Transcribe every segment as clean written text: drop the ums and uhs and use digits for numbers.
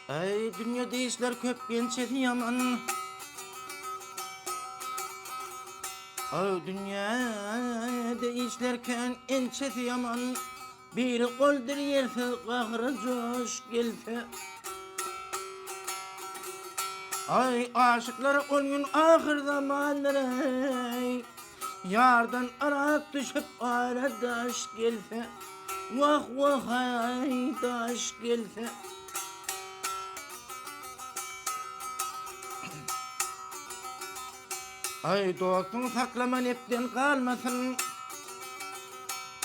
Ey dünyada işler köp gençedi yaman. Ay dünyada işlerken ençesi yaman. Bir koldur yerse kahrı coş gelse. Ay aşıklar on gün ahir zamanları. Yardan arak düşüp aradaş gelse. Vah vah ay daş gelse. Ay dostun saklaman hepten kalmasın.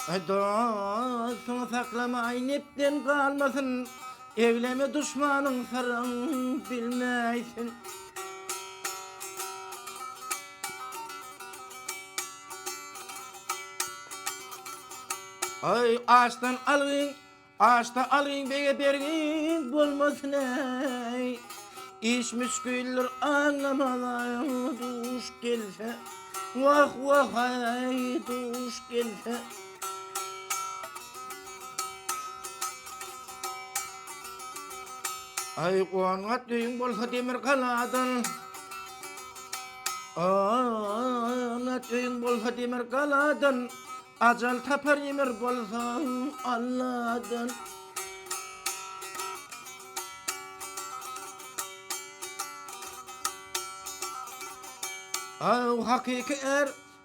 Ay dostun saklaman hepten kalmasın. Evleme düşmanın sarın bilmeysin. Ay ağaçtan ağaçta alayım beye bergin bulmasın ey. İş müşküller anlamadan duş gelse. Vah vah ay duş gelse. Ay kuangat düğün bolsa demir kaladan. Kuangat düğün bolsa demir kaladan. Acal tapar yemir bolsa Allah'dan. Ay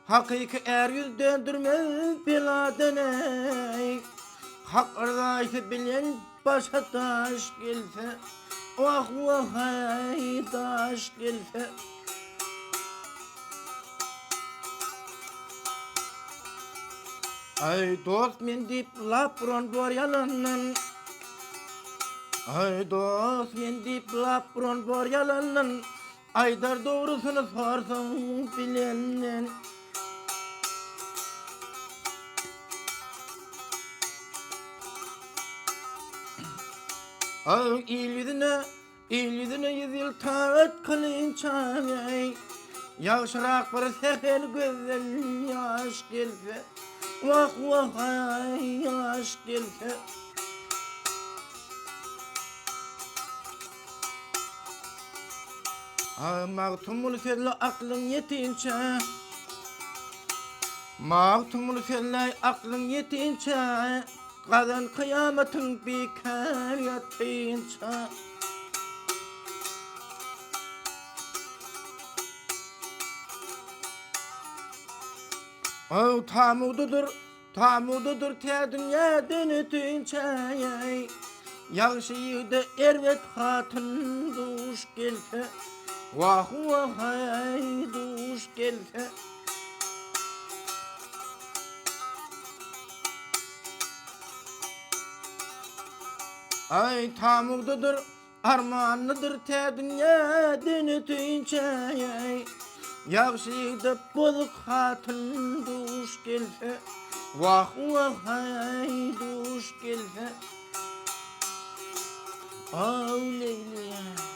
hakiki er yüz döndürmez biladen ey. Hak ardaysa bilen başa taş gelse. Vah vah ay taş gelse. Ay dost men dip lapron bor yalanın. Ay dost men dip lapron bor yalanın. Aydar doğrusunu sorsan bilenin. Ay il yüzüne yüz yıl taat kılınca ey. Yavşarak bir seher güzel yaş gelse. Vah vah ay yaş gelse. Mağtumul felle aklın yetince. Mağtumul felle aklın yetince. Kazan kıyametin bikar yatınca. Oh tamududur te dünyadan ötünce. Yağışıydı ervet hatın duş gelse. Vah vah ay duş gelse. Ay tamududur armanlıdır te dünyadan ötünce. Yağışıydı bozuk hatın duş gelse. Vah vah ay duş gelse. Oh Leyla.